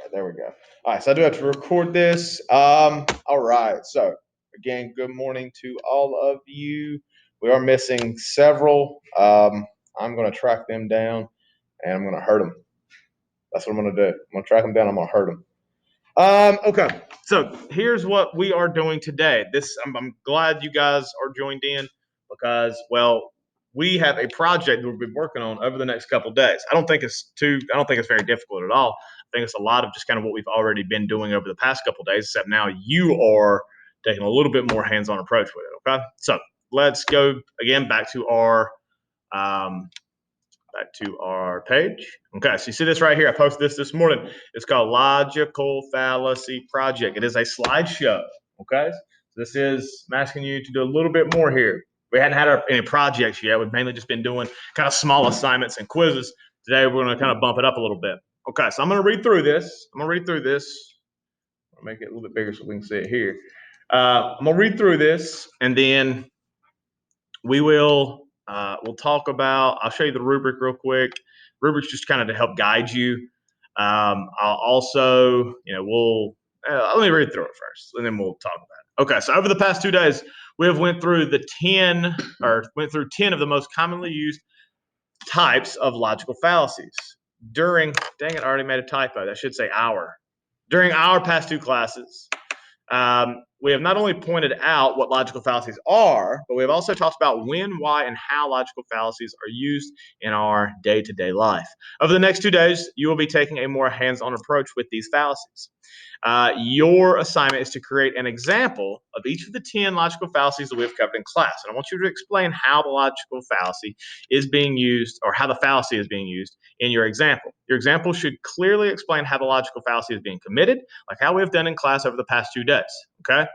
Okay, there we go. All right, so I do have to record this. All right, so again, good morning to all of you. We are missing several. I'm going to track them down and I'm going to hurt them. That's what I'm going to do. I'm going to track them down. I'm going to hurt them. Okay, so here's what we are doing today. I'm glad you guys are joined in because, well, we have a project that we've been working on over the next couple of days. I don't think it's very difficult at all. I think it's a lot of just kind of what we've already been doing over the past couple of days, except now you are taking a little bit more hands-on approach with it. Okay, so let's go again back to our page. Okay, so you see this right here. I posted this morning. It's called Logical Fallacy Project. It is a slideshow. Okay, so this is I'm asking you to do a little bit more here. We hadn't had any projects yet. We've mainly just been doing kind of small assignments and quizzes. Today we're going to kind of bump it up a little bit. Okay, so I'm going to read through this. I'll make it a little bit bigger so we can see it here. I'm going to read through this, and then we'll talk about. I'll show you the rubric real quick. Rubric's just kind of to help guide you. I'll also, let me read through it first, and then we'll talk about it. Okay, so over the past 2 days, we have went through 10 of the most commonly used types of logical fallacies. Dang it, I already made a typo. That should say our. During our past 2 classes, we have not only pointed out what logical fallacies are, but we have also talked about when, why, and how logical fallacies are used in our day-to-day life. Over the next 2 days, you will be taking a more hands-on approach with these fallacies. Your assignment is to create an example of each of the 10 logical fallacies that we have covered in class. And I want you to explain how the logical fallacy is being used, or how the fallacy is being used in your example. Your example should clearly explain how the logical fallacy is being committed, like how we have done in class over the past 2 days. Okay?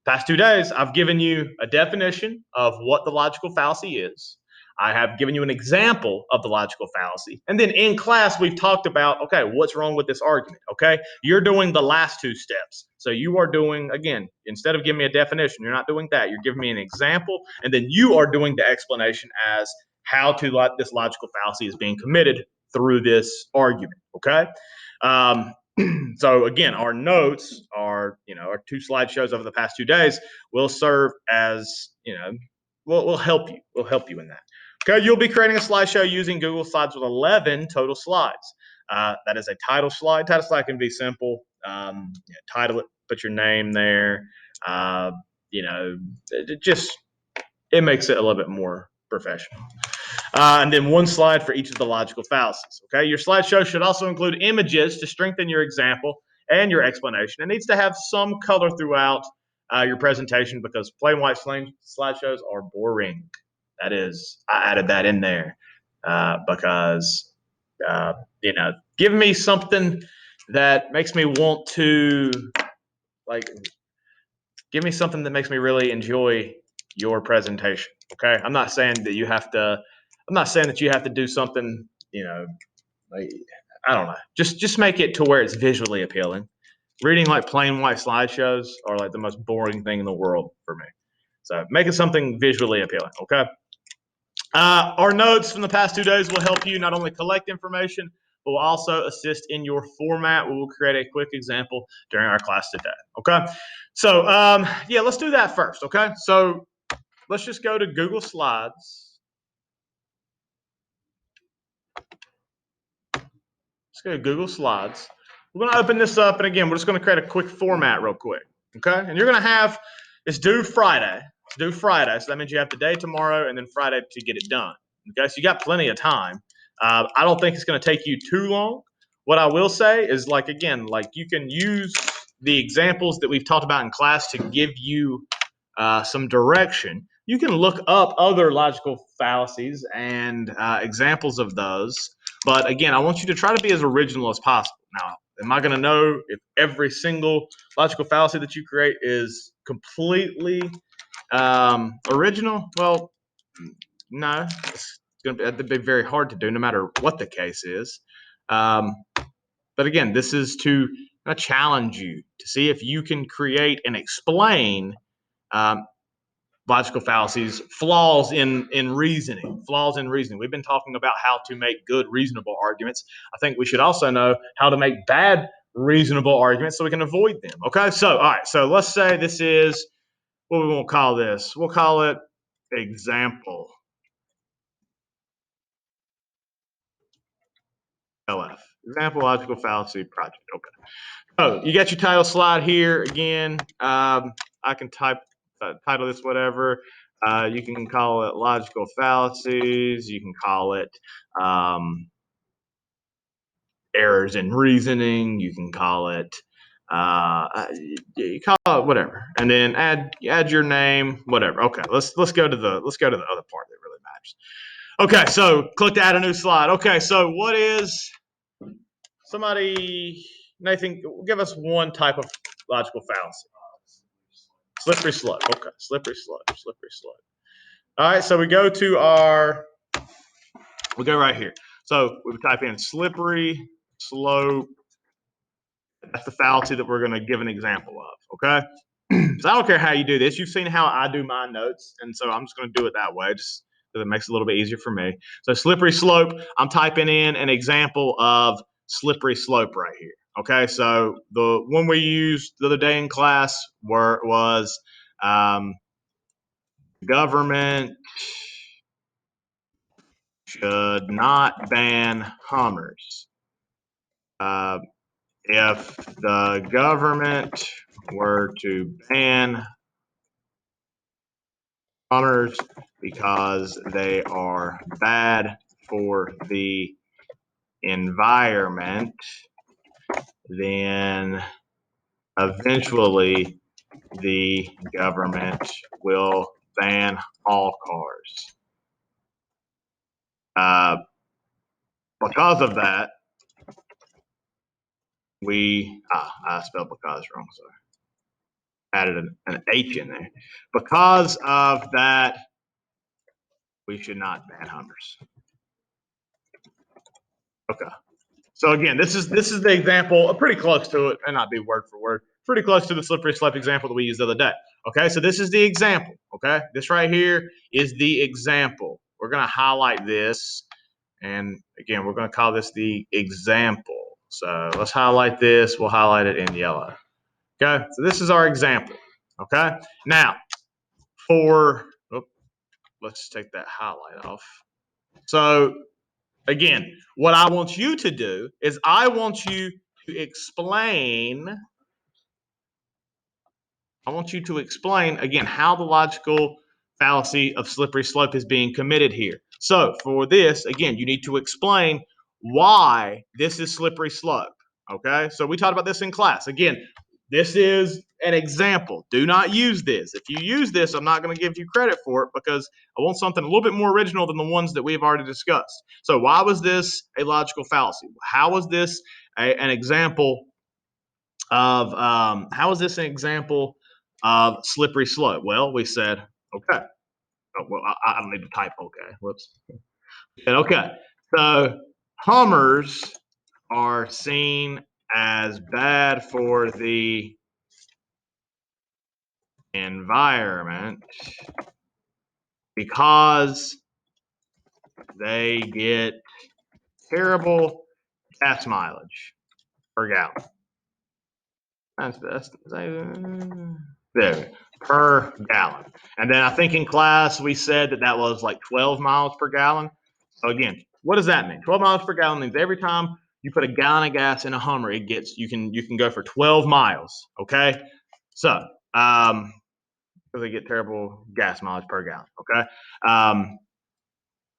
Past 2 days, I've given you a definition of what the logical fallacy is. I have given you an example of the logical fallacy. And then in class, we've talked about, okay, what's wrong with this argument? Okay, you're doing the last 2 steps. So you are doing, again, instead of giving me a definition, you're not doing that. You're giving me an example, and then you are doing the explanation as how this logical fallacy is being committed through this argument. Okay. So again, our notes are, our 2 slideshows over the past 2 days will serve as, we'll help you. We'll help you in that. Okay, you'll be creating a slideshow using Google Slides with 11 total slides. That is a title slide. Title slide can be simple. Title it, put your name there. It makes it a little bit more professional. And then 1 slide for each of the logical fallacies. Okay, your slideshow should also include images to strengthen your example and your explanation. It needs to have some color throughout your presentation because plain white slideshows are boring. That is, I added that in there because, give me something that makes me want to, give me something that makes me really enjoy your presentation. Okay, I'm not saying that you have to do something, I don't know. Just make it to where it's visually appealing. Reading like plain white slideshows are like the most boring thing in the world for me. So make it something visually appealing. Okay. Our notes from the past 2 days will help you not only collect information, but will also assist in your format. We will create a quick example during our class today. Okay. So let's do that first. Okay. So let's just go to Google Slides. Let's go to Google Slides. We're going to open this up, and again, we're just going to create a quick format real quick. Okay. And you're going to have it's due Friday. So that means you have today, tomorrow, and then Friday to get it done. Okay, so you got plenty of time. I don't think it's going to take you too long. What I will say is, you can use the examples that we've talked about in class to give you some direction. You can look up other logical fallacies and examples of those. But again, I want you to try to be as original as possible. Now, am I going to know if every single logical fallacy that you create is completely original? Well, no, it'd be very hard to do no matter what the case is. But again, this is to challenge you to see if you can create and explain logical fallacies, flaws in reasoning. We've been talking about how to make good, reasonable arguments. I think we should also know how to make bad reasonable arguments so we can avoid them. Okay, so all right, so let's say this is what we won't call this. We'll call it example LF, example logical fallacy project. Okay. Oh, you got your title slide here again. I can title this whatever. You can call it logical fallacies. You can call it errors in reasoning. You can call it you call it whatever, and then add your name, whatever. Okay, let's go to the other part that really matters. Okay, so click to add a new slide. Okay, so what is somebody, Nathan, give us one type of logical fallacy. Slippery slope. Okay, slippery slope. All right, so we go right here. So we type in slippery slope. That's the fallacy that we're going to give an example of. Okay, so I don't care how you do this. You've seen how I do my notes, and so I'm just going to do it that way, just because it makes it a little bit easier for me. So slippery slope. I'm typing in an example of slippery slope right here. Okay, so the one we used the other day in class was government should not ban Hummers. If the government were to ban Hummers because they are bad for the environment, then eventually the government will ban all cars. Because of that, I spelled because wrong, sorry. Added an H in there. Because of that, we should not ban Hummers. Okay. So again, this is the example, pretty close to it, and not be word for word, pretty close to the slippery slope example that we used the other day. Okay, so this is the example. Okay, this right here is the example. We're going to highlight this, and again, we're going to call this the example. So let's highlight this. We'll highlight it in yellow. Okay, so this is our example. Okay, now let's take that highlight off. So again, what I want you to do is I want you to explain again how the logical fallacy of slippery slope is being committed here. So for this, again, you need to explain why this is slippery slope. Okay, so we talked about this in class. Again, this is an example. Do not use this. If you use this, I'm not going to give you credit for it because I want something a little bit more original than the ones that we've already discussed. So why was this a logical fallacy? How was this an example of slippery slope? Well, we said, okay. Oh, well, I don't need to type okay. Whoops. And okay. So Hummers are seen as bad for the environment because they get terrible gas mileage per gallon. That's there per gallon. And then I think in class we said that was like 12 miles per gallon. So again, what does that mean? 12 miles per gallon means every time you put a gallon of gas in a Hummer, you can go for 12 miles. Okay, so because they get terrible gas mileage per gallon. Okay,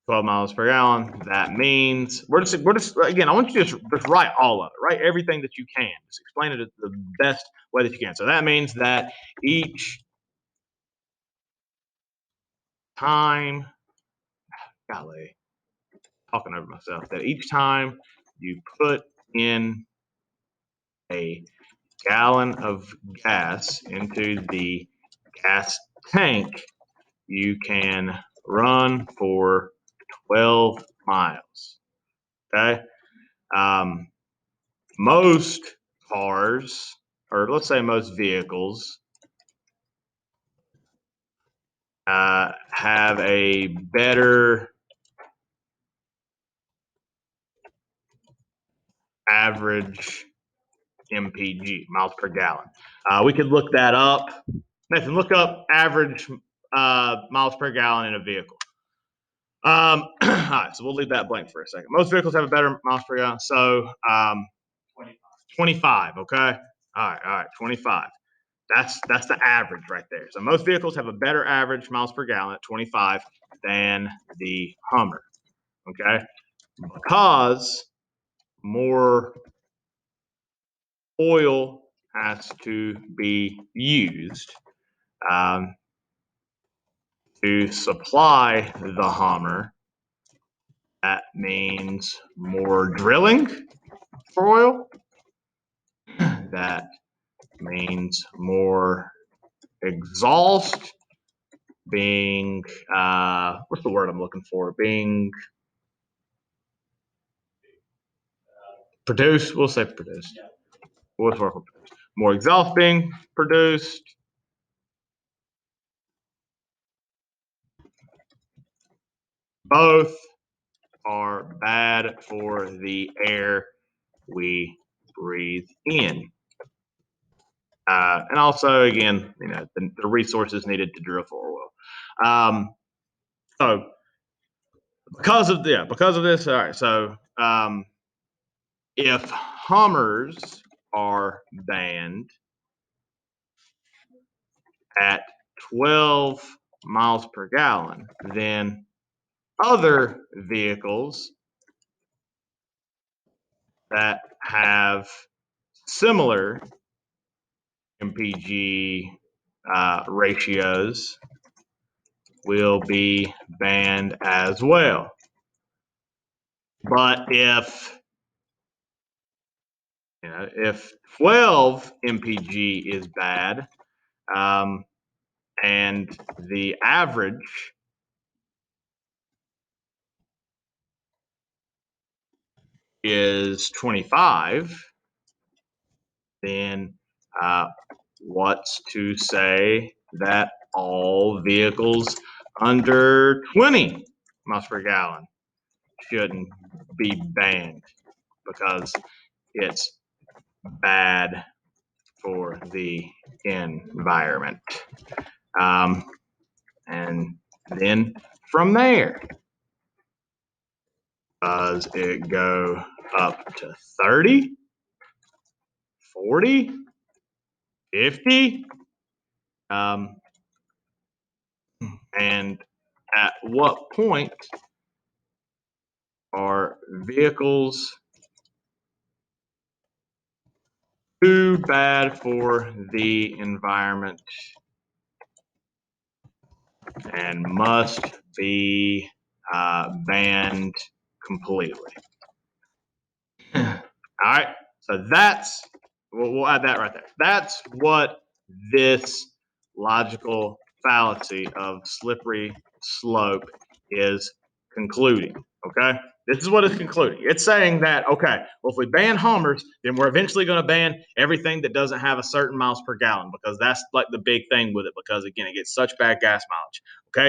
12 miles per gallon. That means we're just again. I want you to just write all of it. Write everything that you can. Just explain it the best way that you can. So that means that each time, golly, talking over myself. That each time you put in a gallon of gas into the gas tank, you can run for 12 miles. Okay. Most cars, or let's say most vehicles, have a better average mpg, miles per gallon. We could look that up. Nathan, look up average miles per gallon in a vehicle. All right, so we'll leave that blank for a second. Most vehicles have a better miles per gallon. So 25, okay? All right, 25. That's the average right there. So most vehicles have a better average miles per gallon at 25 than the Hummer, okay? Because more oil has to be used to supply the Hummer. That means more drilling for oil. That means more exhaust being, what's the word I'm looking for? Being produced. We'll say produced. What's the word for produced? More exhaust being produced. Both are bad for the air we breathe in. And also, again, the resources needed to drill for oil. So because of this, all right. So if Hummers are banned at 12 miles per gallon, then other vehicles that have similar MPG ratios will be banned as well. But if 12 MPG is bad, and the average is 25, then what's to say that all vehicles under 20 miles per gallon shouldn't be banned because it's bad for the environment. And then from there, does it go up to 30, 40, 50? And at what point are vehicles too bad for the environment and must be banned completely? All right, so we'll add that right there. That's what this logical fallacy of slippery slope is concluding, okay? This is what it's concluding. It's saying that, okay, well, if we ban Hummers, then we're eventually going to ban everything that doesn't have a certain miles per gallon because that's like the big thing with it because, again, it gets such bad gas mileage,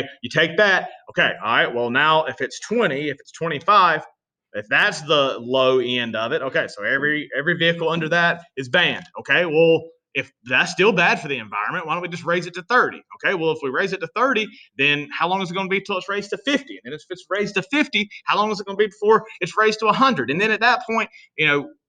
okay? You take that, okay, all right, well, now if it's 20, if it's 25, if that's the low end of it, okay, so every vehicle under that is banned, okay? Well, if that's still bad for the environment, why don't we just raise it to 30? Okay, well, if we raise it to 30, then how long is it going to be until it's raised to 50? And then if it's raised to 50, how long is it going to be before it's raised to 100? And then at that point,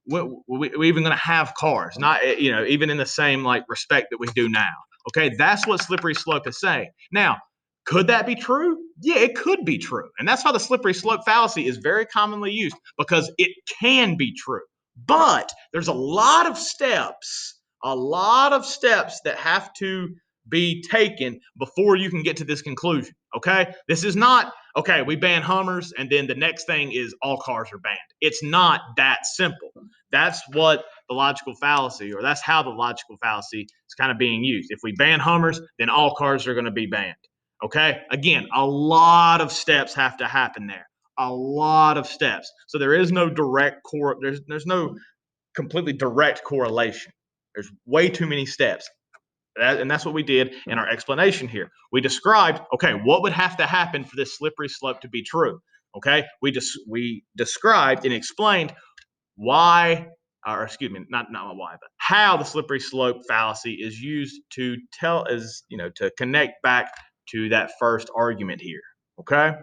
we're even going to have cars, not, even in the same like respect that we do now. Okay, that's what slippery slope is saying. Now, could that be true? Yeah, it could be true. And that's why the slippery slope fallacy is very commonly used because it can be true. But there's a lot of steps that have to be taken before you can get to this conclusion. Okay, this is not okay. We ban Hummers, and then the next thing is all cars are banned. It's not that simple. That's what the logical fallacy, or that's how the logical fallacy is kind of being used. If we ban Hummers, then all cars are going to be banned. Okay, again, a lot of steps have to happen there. A lot of steps. So there is no direct there's no completely direct correlation. There's way too many steps. And that's what we did in our explanation here. We described, okay, what would have to happen for this slippery slope to be true? Okay, we described and explained why or excuse me, not why, but how the slippery slope fallacy is used to to connect back to that first argument here. Okay.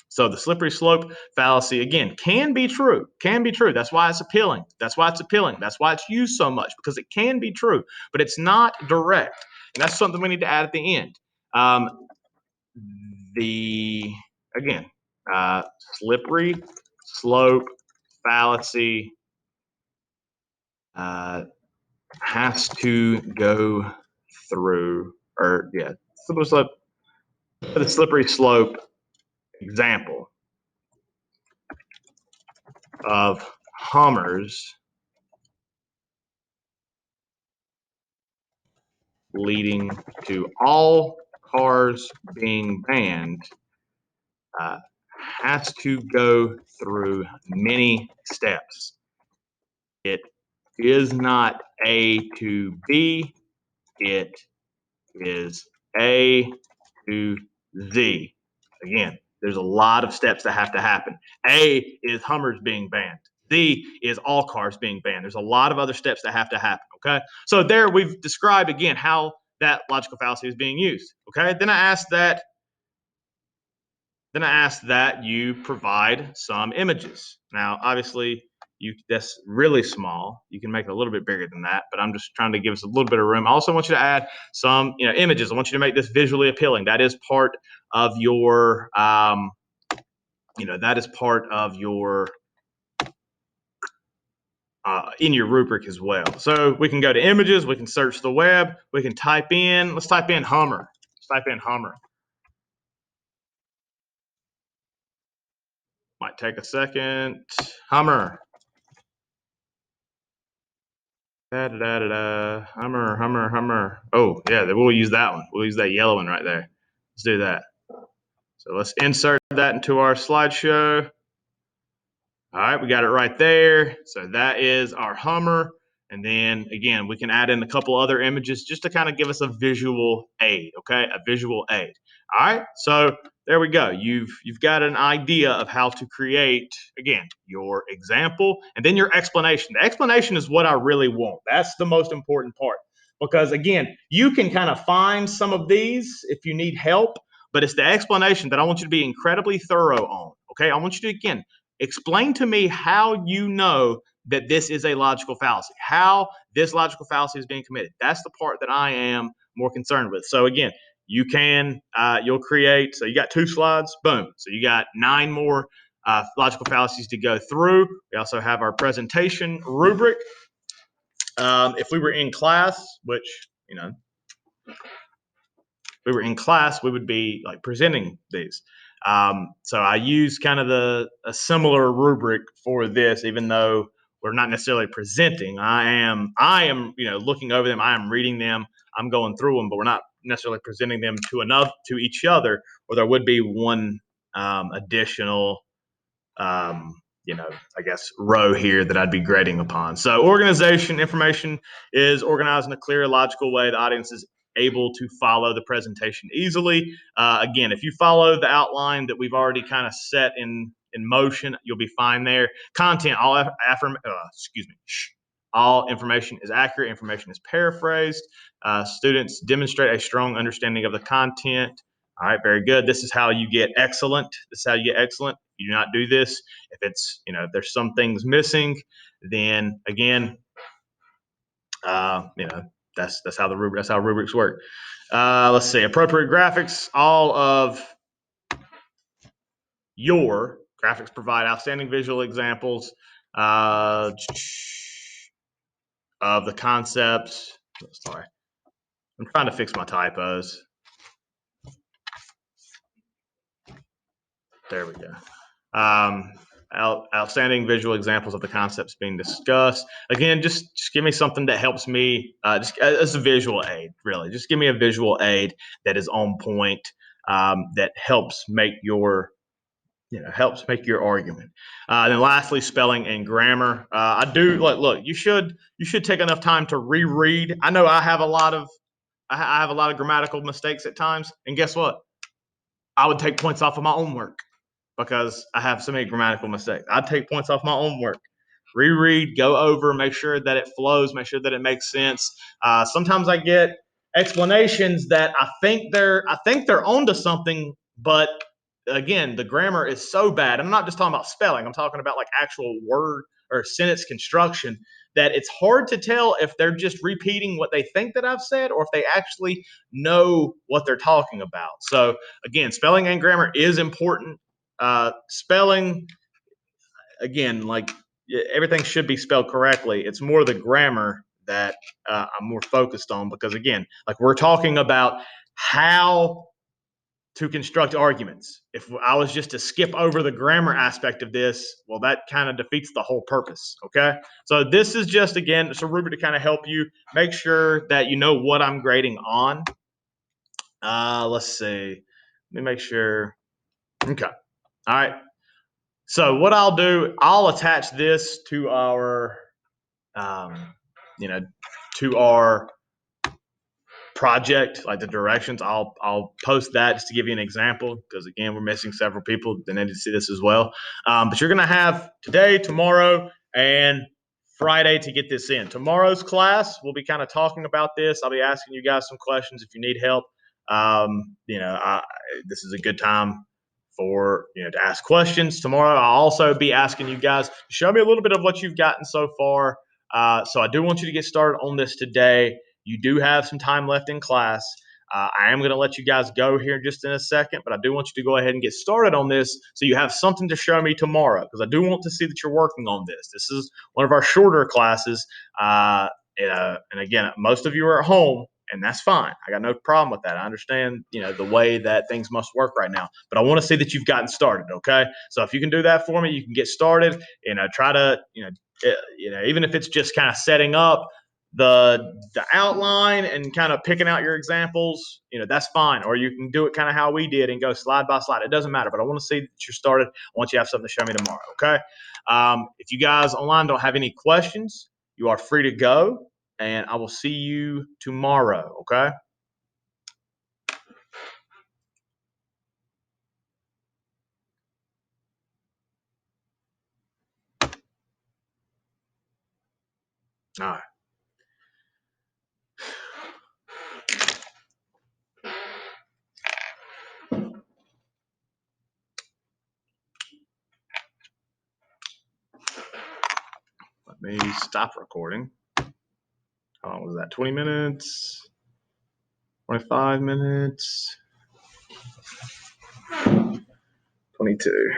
So the slippery slope fallacy, again, can be true. Can be true. That's why it's appealing. That's why it's appealing. That's why it's used so much, because it can be true, but it's not direct. And that's something we need to add at the end. The again, slippery slope fallacy has to go through, or yeah, slippery slope. The slippery slope example of Hummers leading to all cars being banned has to go through many steps. It is not A to B, it is A to Z. Again, there's a lot of steps that have to happen. A is Hummers being banned. Z is all cars being banned. There's a lot of other steps that have to happen, okay? So there we've described, again, how that logical fallacy is being used, okay? Then I asked that you provide some images. Now, obviously, that's really small. You can make it a little bit bigger than that, but I'm just trying to give us a little bit of room. I also want you to add some, images. I want you to make this visually appealing. That is part of your, in your rubric as well. So we can go to images. We can search the web. We can type in. Let's type in Hummer. Let's type in Hummer. Might take a second. Hummer. Hummer, Hummer, Hummer. Oh, yeah, we'll use that one. We'll use that yellow one right there. Let's do that. So let's insert that into our slideshow. All right, we got it right there. So that is our Hummer. And then again, we can add in a couple other images just to kind of give us a visual aid, okay? A visual aid. All right, so there we go. You've got an idea of how to create, again, your example and then your explanation. The explanation is what I really want. That's the most important part, because again, you can kind of find some of these if you need help, but it's the explanation that I want you to be incredibly thorough on, okay? I want you to, again, explain to me how you know that this is a logical fallacy, how this logical fallacy is being committed. That's the part that I am more concerned with. So again, you'll create, so you got 2 slides, boom. So you got 9 more logical fallacies to go through. We also have our presentation rubric. If we were in class, which, we were in class, we would be like presenting these. So I use kind of a similar rubric for this, even though we're not necessarily presenting. I am, looking over them. I am reading them. I'm going through them, but we're not necessarily presenting them to each other, or there would be one additional, I guess, row here that I'd be grading upon. So organization information is organized in a clear, logical way. The audience is able to follow the presentation easily. Again, if you follow the outline that we've already kind of set in motion, you'll be fine there. Content, all information is accurate. Information is paraphrased. Students demonstrate a strong understanding of the content. All right, very good. This is how you get excellent. This is how you get excellent. You do not do this. If it's, if there's some things missing, then again, that's how rubrics work. Let's see, appropriate graphics. All of your graphics provide outstanding visual examples of the concepts. Sorry, I'm trying to fix my typos. There we go. Outstanding visual examples of the concepts being discussed. Again, just give me something that helps me, just as a visual aid, really. Just give me a visual aid that is on point, that helps make your argument. Then lastly, spelling and grammar. I do look. You should take enough time to reread. I know I have a lot of grammatical mistakes at times, and guess what? I would take points off of my own work, because I have so many grammatical mistakes. I'd take points off my own work. reread, go over, make sure that it flows, make sure that it makes sense. Sometimes I get explanations that I think they're onto something, but again, the grammar is so bad. I'm not just talking about spelling. I'm talking about like actual word or sentence construction, that it's hard to tell if they're just repeating what they think that I've said or if they actually know what they're talking about. So again, spelling and grammar is important. Spelling, again, like everything should be spelled correctly. It's more the grammar that I'm more focused on, because again, like we're talking about how to construct arguments. If I was just to skip over the grammar aspect of this, well, that kind of defeats the whole purpose. Okay. So this is just, again, it's a rubric to kind of help you make sure that you know what I'm grading on. Let's see. Let me make sure. Okay. All right. So what I'll do, I'll attach this to our, to our project, like the directions. I'll post that just to give you an example, because again, we're missing several people that need to see this as well. But you're going to have today, tomorrow, and Friday to get this in. Tomorrow's class, we'll be kind of talking about this. I'll be asking you guys some questions if you need help. This is a good time for to ask questions. Tomorrow, I'll also be asking you guys to show me a little bit of what you've gotten so far. So I do want you to get started on this today. You do have some time left in class. I am going to let you guys go here just in a second, but I do want you to go ahead and get started on this so you have something to show me tomorrow, because I do want to see that you're working on this. This is one of our shorter classes. And again, most of you are at home, and that's fine. I got no problem with that. I understand, the way that things must work right now, but I want to see that you've gotten started. Okay. So if you can do that for me, you can get started and try to, even if it's just kind of setting up the outline and kind of picking out your examples, that's fine. Or you can do it kind of how we did and go slide by slide. It doesn't matter, but I want to see that you're started. I want you to have something to show me tomorrow. Okay. If you guys online don't have any questions, you are free to go, and I will see you tomorrow. Okay. All right. Let me stop recording. How long was that? 20 minutes? 25 minutes? 22.